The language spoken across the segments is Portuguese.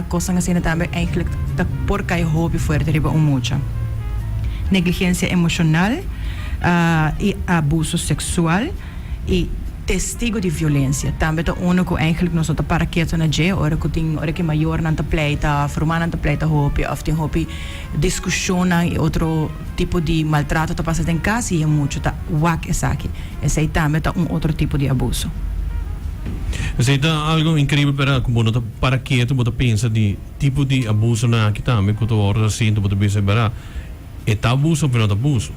cosa assim também eigenlijk da porca e hobby fuerte riba mucha. Negligência emocional e abuso sexual e testigo de violência. Também tá único eigenlijk nós tá para quieto na je, ora que maior não tá pleita, formar não tá pleita hobby, of tem hobby discussão e outro tipo de maltrato tá passando em casa e é muito tá wak essa aqui. Esse também tá outro tipo de abuso. Esse é algo incrível para que tu bota pensa de tipo de abuso na aqui também que tu ora assim tu bota pensa para é tá abuso ou não tá abuso.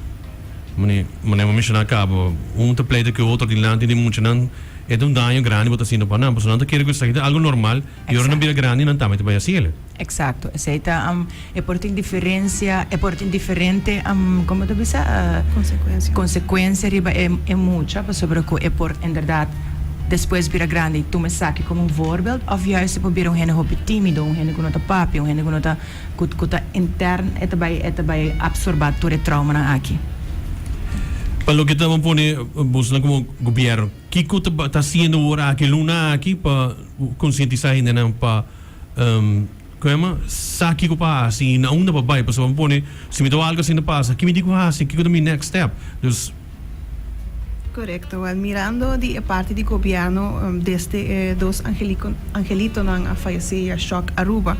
Mas mencionar acaba te pleita que o outro de lá tem muito não é dano grande bota assim para não, não tá querendo que seja algo normal e ora não vira grande não também te vai assim. Exato, esse é por ter diferença, é por ter diferente como tu diz consequência riba é muita, sobre que é por em verdade depois vira grande e tu me saque como voorbeeld of juist po bira hene hobby tímido hene kuno ta papi hene kuno ta kuta intern eta by absorbar todo trauma na aqui. Pelo que estamos pone buscando como governo que kuta tá sendo ora aqui luna aqui para conscientizar ainda não para como saque ko pa assim na onda babai para só pone se me dá algo assim passa que me digo assim que kuta mi next step dus. Correcto. Mirando de parte do governo desde dos Angelito nang fallecido shock Aruba,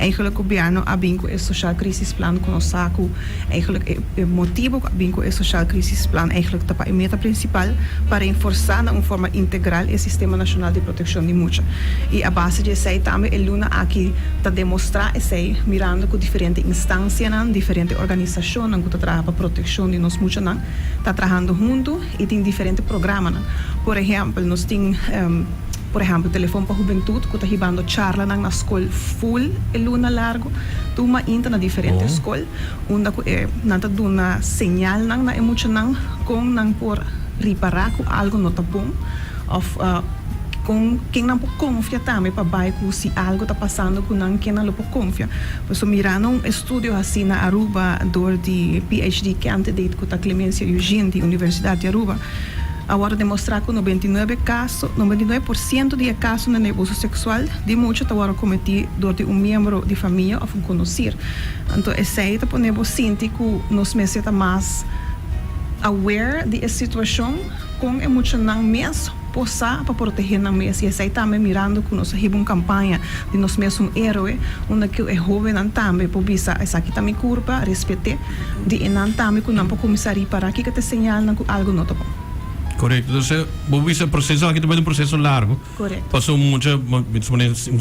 eigenlijk o governo abinco o social crisis plan com o saco, eigenlijk o motivo abinco o social crisis plan eigenlijk tapa a meta principal para enforçar na forma integral o sistema nacional de proteção de mucha. E a base de esse também é luna aqui para demonstrar esse mirando com diferentes instâncias, diferentes organizações que trabalham para proteção de nós mucha, tá trabalhando junto e tem diferentes programas. Por exemplo, nós temos por exemplo, telefone para a juventude, que está recebendo charla na escola full, e luna largo, tuma entra na diferentes escolas, onde não está dando uma señal na emoção, com não por reparar com algo não está bom, ou com quem não pode confiar também para baixo se algo está passando com quem não pode confiar. Por isso, mirando estudo assim na Aruba, do de PhD candidate com a Clemência Eugene, da Universidade de Aruba, agora demonstrar que 99% de casos de abuso sexual de muitos estão cometidos por membro de família ou conhecido. Então, esse é para nós sentir que nós mesmos mais aware da situação com emocional mesmo para proteger na mesa. E esse também mirando que nós temos uma campanha de nós mesmos herói, onde que é jovem também para bisa essa aqui também curva, respeitar, de não também que não pode começar a para aqui que te señalam que algo não está bom. Correto. Então, o processo aqui também é um processo largo. Correto. Passou muito,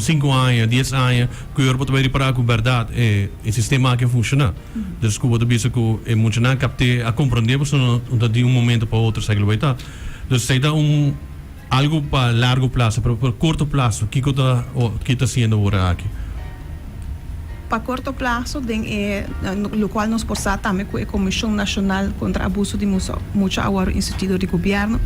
5 anos, 10 anos, que eu vou reparar que a verdade é o sistema que funciona. Então, eu vou dizer que é muito não capte a compreender, porque não de um momento para outro sai vai estar. Então, se dá algo para largo prazo, para curto prazo, o que está sendo agora aqui? Para curto prazo, no qual nós possamos também com a Comissão Nacional contra o Abuso de Mucha agora instituto de governo,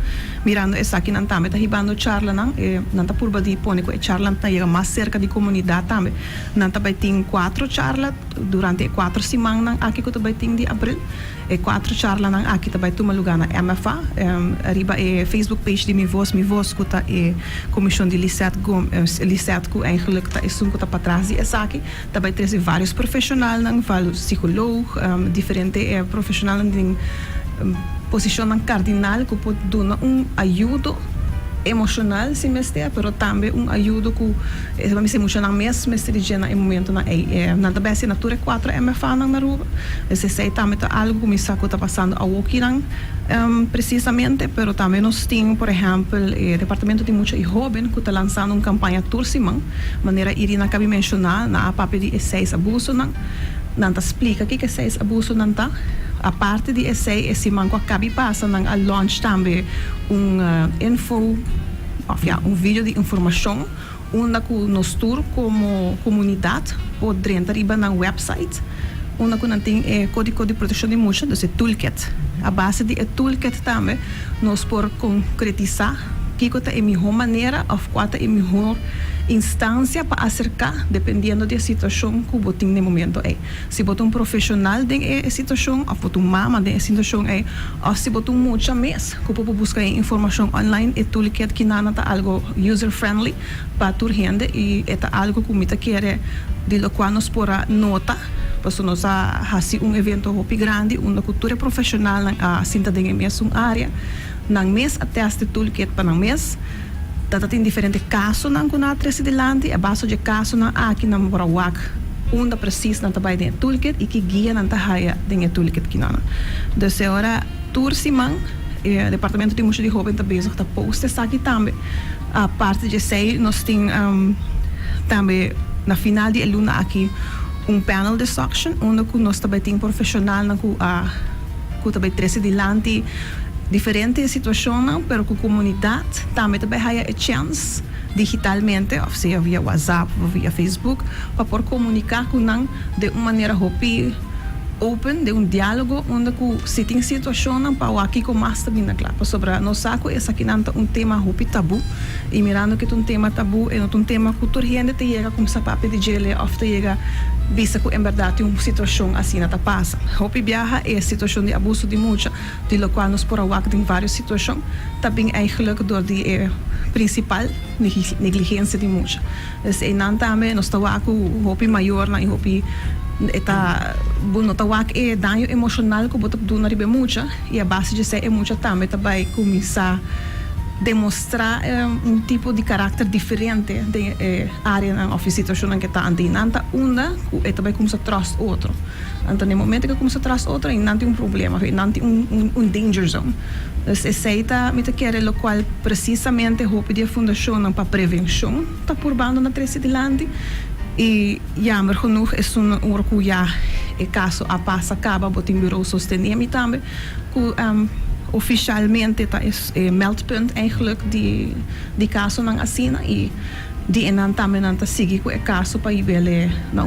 mirando essa aqui não também está recebendo charla não está por de pôr com a charla não chega mais cerca da comunidade também, não também tem 4 charlas durante 4 semanas aqui que também tem de abril, e 4 charlas não aqui também toma lugar na MFA, arriba é Facebook page de Mi Voz que está a Comissão de Lisette que eigenlijk está que está para trás e essa aqui também tem vários profissionais, vários psicólogos, diferentes profissionais em posição cardinal que pode dar ajuda emocional se mestre, mas também ajuda que se emocional mesmo se em momento na também se natura 4 MFA na Aruba. Se sei também algo que está passando a aqui precisamente, mas também nós temos, por exemplo, o Departamento de Mucha e Jovem que está lançando uma campanha tursimang, maneira Irina cabe mencionar na papel de 6 abuso não explica o que é 6 abuso não tá. A parte de esse manco acaba passa a launch também vídeo de informação onde nós tour como comunidade pode entrar na website onde não tem código de proteção de mucha, então é toolkit. A base de toolkit também nós por concretizar que é a melhor maneira ou qual é a melhor instância para acercar, dependendo da situação que você tem no momento. Se você é um profissional em situação, ou você é uma mama em situação, ou se você é muita mês, que você busca informação online, e tudo que não é algo user-friendly para toda gente, e é algo que você quer, de lo qual nós podemos nota, porque nós fazemos evento muito grande, uma cultura profissional na cidade em mesma área, na mês até este tudo que é para mês. Tem diferentes casos na três delante, a base de casos na aqui na Morawak, onde precisa na trabalho de toolkit e que guia na tahaia de toolkit que não. Então agora tursimang, o departamento de música de jovem está bezig de posten aqui também. A parte de sei nós tem também na final de luna aqui panel discussion onde nós também tem profissional na que também três delante diferentes situações, pero com a comunidade também há a chance digitalmente, ou seja, via WhatsApp ou via Facebook, para poder comunicar com nós de uma maneira open, de diálogo, onde se tem situações para o aqui com mais também na classe. Sobre nós saco esse aqui não é tema tabu, e mirando que é um tema tabu, é um tema que toda gente te chega com sapato de gele, ou te chega vista que em verdade uma situação assim não passa. Hopi viaja é a situação de abuso de mucha, de lo qual nós podemos ver em várias situações, também eigenlijk door die principal negligência de mucha. Então, não também nós estamos com hopi maior, na hopi eta bueno tawak danho emocional que bota do na ribe mucha e a base de ser mucha também vai começar demonstrar tipo de caráter diferente de área na situação que está andando uma e também começa a trust outro então no momento que começa a trust outro não tem problema não tem danger zone aceita me te quer lo qual precisamente o pedir fundação para prevenção está por bando na três delante e jammer genoeg is zo'n oorkoe caso a passa acaba botin bureau sostenemi também que oficialmente tá meldpunt eigenlijk die caso nang asina e die enan também nanta sigi com o caso para ibele na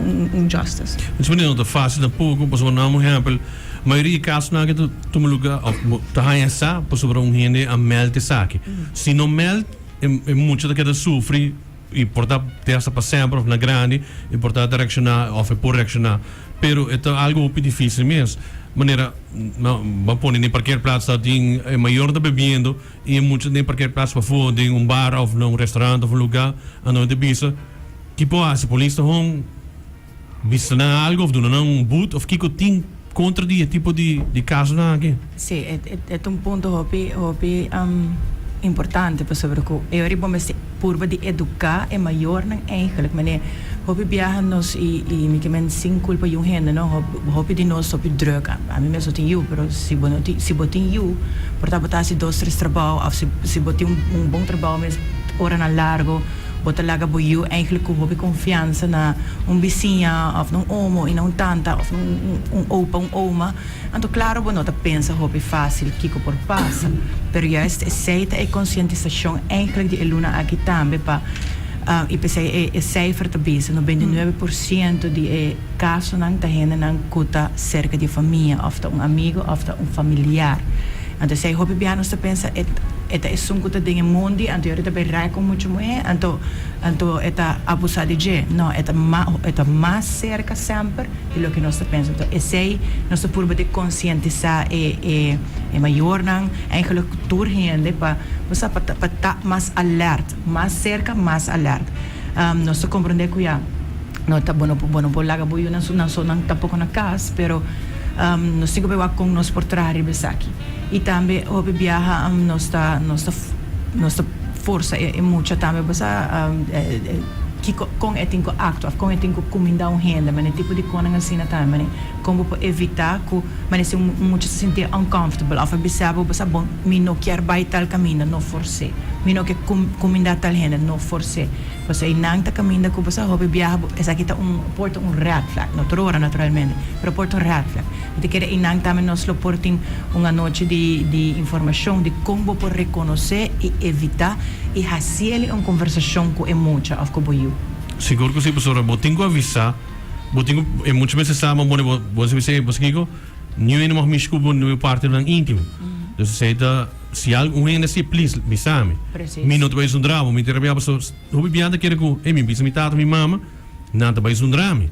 justice. Mas menino da fase da pouco, pois não por exemplo, maioria casos na que tu me lugar ou tá essa, pois sobre gente a melde saque. Se não melde, é muito da que sofre e portanto testa para sempre na grande e portanto reaccionar ou por reaccionar pero é algo muito difícil mesmo maneira não pode nem qualquer prato está tem é maior da bebendo e muito nem qualquer prato para fora de bar ou num restaurante ou lugar a não de bisa que pode se polícia home vista na algo ou não boot ou que tem contra de tipo de caso na aqui sim é ponto hobby importante sobre que eu ribo mas purba de educar é maior não eigenlijk meneer hobby viajan nos e me que men sem culpa yung gente não hobby de nós sobre droga a mim mesmo tem eu pero se botin eu porta botar se dois três trabalho ou se botin bom trabalho mas hora na largo bota laga boiu eigenlijk hobby confiança na vizinha ou num homo e não tanta ou opa oma então claro não tá pensa hobby fácil kiko por passa pero juist aceita e conscientização eigenlijk de eluna aqui também para e pensei é cijfer te bisa 99% de casos não tá rende não cuta cerca de família ou amigo ou familiar então sei hobby bem nós pensa eta é um cuta de mundo então eu também raio muito mais então eta abusar de je não eta mais cerca sempre de lo que nós pensa então esse nós por de conscientizar é maior não eigenlijk tour gente para você para estar mais alerta mais cerca mais alerta nós compreender que já não tá bom por lá boio não tampouco na casa pero nós temos que ver com nós por trás aqui e também o viaja nossa força é muito também você que com etinco acto com etinco comida gente mas tipo de coisa assim também como para evitar que mas se muito se sentir uncomfortable ou bisabo você bom me não quer vai tal caminho não force me não quer comida tal gente não force você não tá caminho que você hobby viaja essa aqui tá porta red flag naturalmente pero porta red flag e quer inang também nós lo portem uma noite de informação de como por reconhecer e evitar e fazer uma conversação com emoção ou com boiu seguro que se professora botinho avisar botinho é muito vezes sabe você kiko new in uma miscubo no parte do íntimo então se está se algum ainda se please bisame Precies. mi not vai um drama mi terapia so hobi biada quer que mi bisa mi tata mi mama nada vai um drama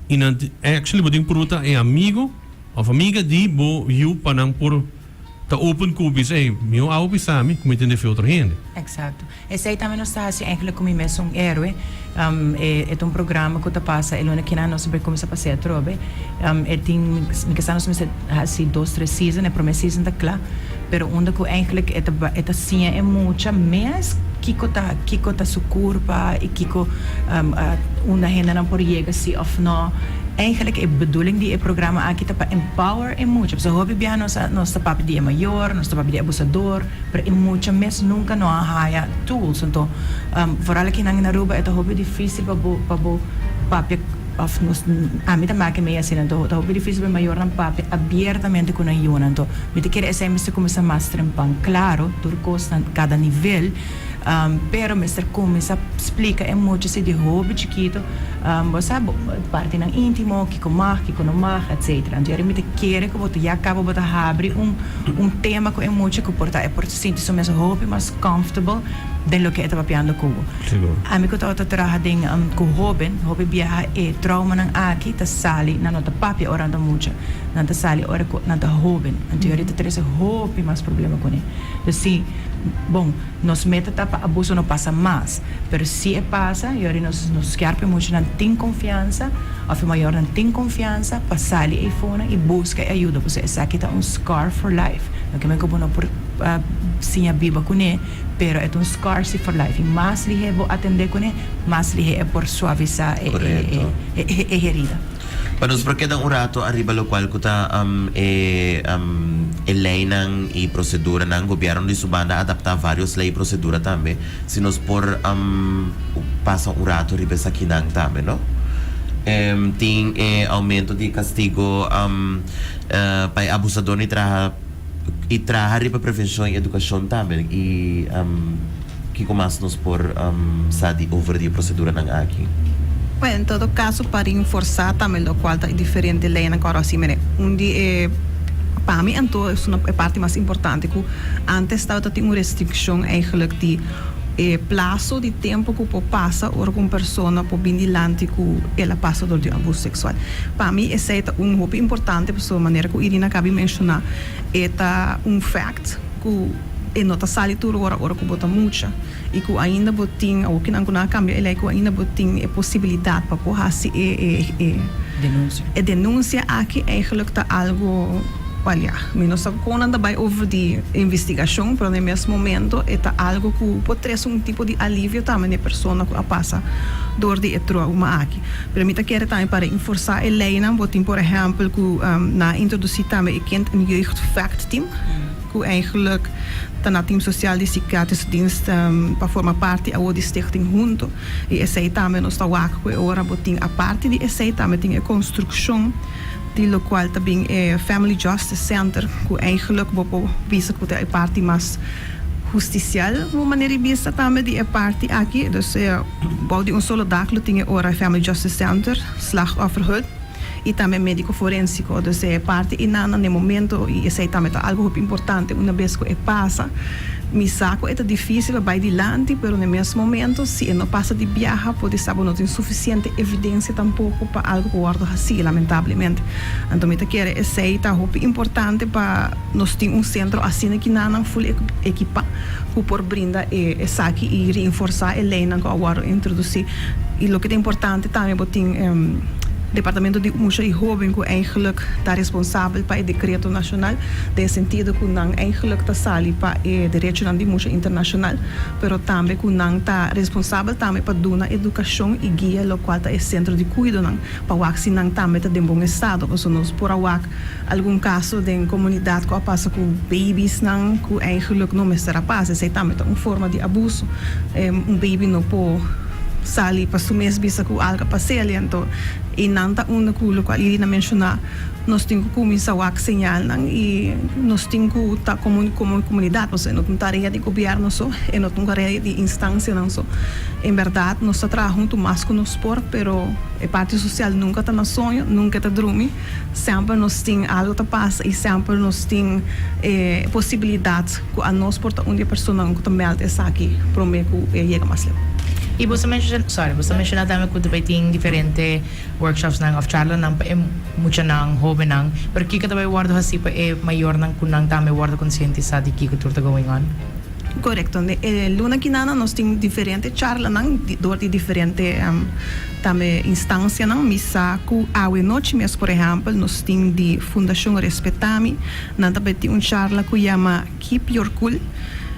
e não actually boding pruta é amigo of amiga di bo you panang por ta open kubis meu ao bisame como entende filtro rende. Exacto. Esse aí também não está assim, eigenlijk como mesmo um héroe. É um programa que está passa, ele não quer não saber como se passa a trobe. Tem me que estamos assim 2-3 seasons, é primeira season da clá, pero onde que eigenlijk é assim é muita mais kiko ta su curva e kiko uma renda não por chega se of no. Eigenlijk is de bedoeling die het programma aqui para empower e muito. Porque hobby bia nossa papi dia maior, nossa papi dia abusador, pero e muito mes nunca não há tools. Então, vooral aqui na Aruba é hobby difícil para papi of nos a mim também que me assim então é hobby difícil para maior não papi abertamente com a Iona. Então, me te quer essa me começa master pan claro, turcos cada nível. Pero Mr. Começa explica é muito se de hobby chiquito, você parte ng íntimo, que comar, que não mar, etc. Então eu me quero que você já acaba de abrir tema que é muito que porta é por sentir so mais hobby, mais comfortable den lo que estava piando cubo. A mim que eu trabalha den com hobby viaja é trauma ng aqui ta sali na nota papi orando muito, na ta sali ora na ta hobby. Então eu ter esse hobby mais problema com ele. Assim, bom, nos meta para abuso não passa mais, pero se passa, eu nos querpe muito não tem confiança, ou maior não tem confiança, passar ali e fora e busca ajuda, porque essa aqui tá scar for life. Não que me como por sim a biba com ele, pero é scar for life. E mais lhe é atender com ele, mais lhe é por suavizar a herida. Para nos porque dang urato arriba lo qual kuta lei nang e procedura nang governo di Subanda adaptar vários lei e procedura também se nos por passa urato arriba sa kinang também no tem aumento de castigo para abusador e traha arriba prevenção e educação também e que começa nos por sa di over di procedura nang aqui. Well, em todo caso, para reforçar também o qual é diferente lei na cora assim, para mim, então, é a parte mais importante, que antes estava tendo uma restrição, eigenlijk, de prazo de tempo que passa ou com pessoa por bindilante que ela passa do abuso sexual. Para mim, esse é hobby importante, por maneira que Irina acabou de mencionar, é fact que não está salindo ora que bota muita e que ainda botin ou que não cambia ele que ainda botin possibilidade para pôr assim denúncia aqui eigenlijk tá algo olha menos quando anda vai over de investigação para no mesmo momento é algo que pode trazer tipo de alívio também na pessoa que passa dor de trauma aqui. Pero me quero também para reforçar a lei não botin por exemplo que na introduzir também o kind en jeugd fact team que eigenlijk na team social de psychiatrische dienst para formar parte da stichting junto e essa também nós está waco que ora botin a parte de essa também tem a construção de lo qual também é Family Justice Center que eigenlijk bopo visa que é a parte mais justicial uma maneira vista também de a parte aqui dus bouw de solo daglo tem ora Family Justice Center slachtofferhulp e também médico forensico, dus é parte e no momento e esse também é algo importante uma vez que passa mi saco é difícil vai adiante, pero no mesmo momento se não passa de viajar pode saber não tem suficiente evidência tampouco para algo que guarda assim lamentavelmente. Então me quero esse é algo importante para nós ter centro assim que não full equipa que por brinda essa aqui e reforçar a lei que agora introduzir e o que é importante também botar Departamento de Mulher e Jovem que eigenlijk está responsável para o decreto nacional, no sentido que não eigenlijk está sali para o direito de mulher internacional, pero também que não está responsável também para dar educação e guia, o qual está o centro de cuidado para o que não também está em bom estado, porque nós por algum caso de comunidade que passa com babies não que eigenlijk não me será paz, essa também é uma forma de abuso, baby não pode sali pa sumes bisa ku alga paseli anto inanta una ku lo qual na menciona nós temos que começar a señal nang e nós temos que estar como comunidade, você não tem tarefa de governo só, e não tem tarefa de instância não só. Em verdade, nós trabalhamos junto mais com nós por, pero a parte social nunca está no sonho, nunca está dormindo. Sempre nós temos algo que passa e sempre nós temos possibilidade que a nós por onde a pessoa que também está aqui, prometo que chega mais leve. E você mencionou também que também tem diferentes workshops ng of charla ng mucha ng hobe ng pero kika também guardo hasi pa maior ng kunang também guardo consciente sa di kika turta going on. Correcto. Luna Kinana nós temos diferentes charlas de diferentes também instâncias misa ku awe noite mesmo por exemplo nós temos de Fundação Respetami nós também tem charla que chama Keep Your Cool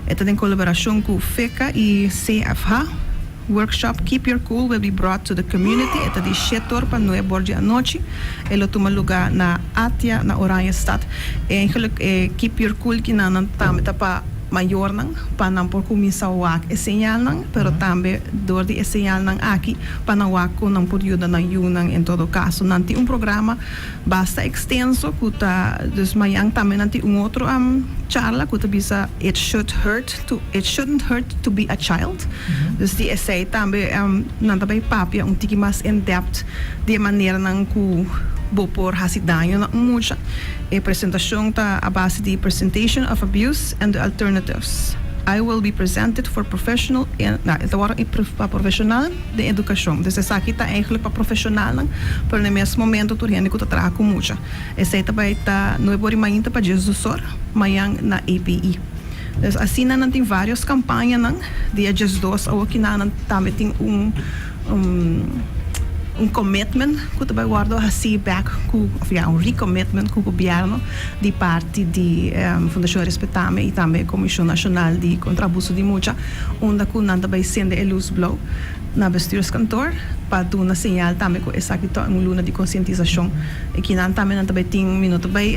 esta tem colaboração com FECA e CFH. Workshop Keep Your Cool will be brought to the community. Ito di setor pa noe bordi anoche. Elo tumaluga na Atia na Oranje Stad. Keep Your Cool kinanan tamita pa mayor nang panang por kumisa wak senyal nang pero tambe door di senyal nang aki panawak ko nang período nang yunang em todo caso nanti programa basta extenso kuta dus mayang tambe nanti outro charla kuta bisa it shouldn't hurt to be a child dus di essay tambe nanta bay papia tiki mas in depth de maneira nang ku bopor hasidanyo na mucha apresentação tá a base de presentation of abuse and the alternatives. I will be presented for professional para profissional de educação. Dus essa aqui tá eigenlijk para profissional, pero no mesmo momento tu riende que tu trabalha com mucha. Essa aí também tá no é bori mainta para Jesus sor, mayang na API. Dus assim não tem várias campanhas de Jesus dos ou aqui não também tem commitment que também guardo assim back recommitment com o governo de parte da Fundação Respetame e também Comissão Nacional de Contra Abuso de Mulher onde que nós também sendo a luz blow na bestuurskantoor para dar uma señal também com essa aqui tá luna de conscientização e que nós também tem minuto bem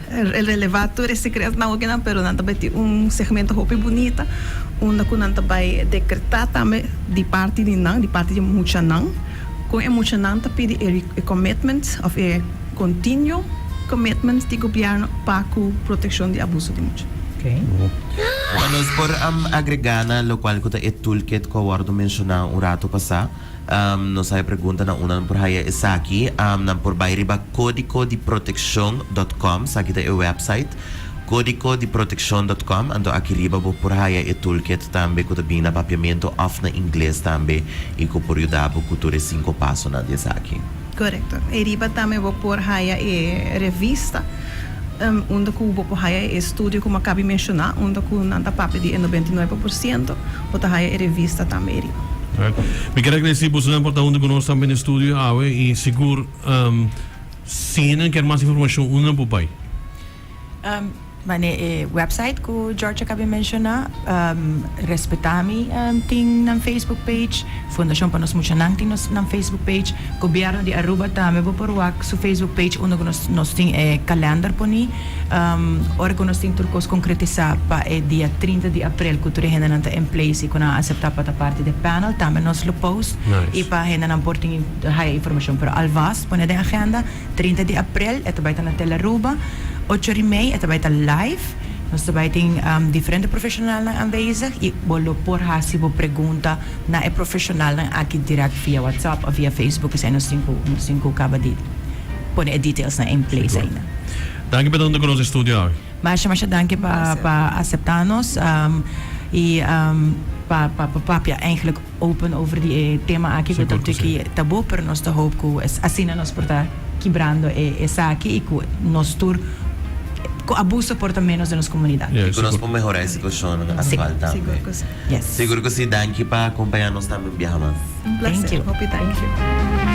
relevato esse secreto não que não pero nós também tem segmento roupa bonita onde que nós também decretar também de parte de mulher não com emocionante pede a commitment of a continuo commitment do governo para a proteção de abuso de mulher. Okay. Nós por agregana lo qual kuta e toolkit ko wardo menciona un rato pasa nos hay pergunta na una por haya isaki na por bayriba codicodiprotection.com sa kita e website codicodiprotection.com ando aqui riba por haya e toolkit tambe ko tabina papiamento off na inglês tambe e ko por yudabo cultura 5 passo na desaki. Correcto. E riba também vou por haya e revista onde que o por haya e estúdio como acabei de mencionar onde que nanta papi de 99% bota haya e revista também riba. Me quero agradecer por você por onde conosco também no estúdio e seguro se não quer mais informação uma por pai. Mane website ko George acabei mencionar Respetami ting ng Facebook page Fundação para nós mucha nang ting ng Facebook page gobyerno de Aruba tame bo porwak su Facebook page uno nos ting calendar po ni ora ko nos ting turcos concretizar pa dia 30 de abril ko turi hena nanta in place ko na accepta pa ta parte de panel tame nos lo post e pa hena nang porting high information pero alvas pone de agenda 30 de abril eto baita na tela Aruba 8 de mei, ito ba ito live? Nós também tem diferentes profissionais aanwezig. E bolo por hasibo pergunta na profissional aqui direct via WhatsApp ou via Facebook. Kasi nós cinco acaba de pôr details na in place ainda. Danke para onde conosco estúdio. Mas danke para aceitar-nos e papia eigenlijk open over die thema aqui que eu tabu, pero nós hoop que assim nós portar quebrando essa aqui e que nós tur abuso por menos de nossa comunidade. E conosco melhorar a situação atual também. Seguro que sim. Seguro que sim, danke para acompanhar-nos também, Biahamas. Um prazer. Thank you. Thank you.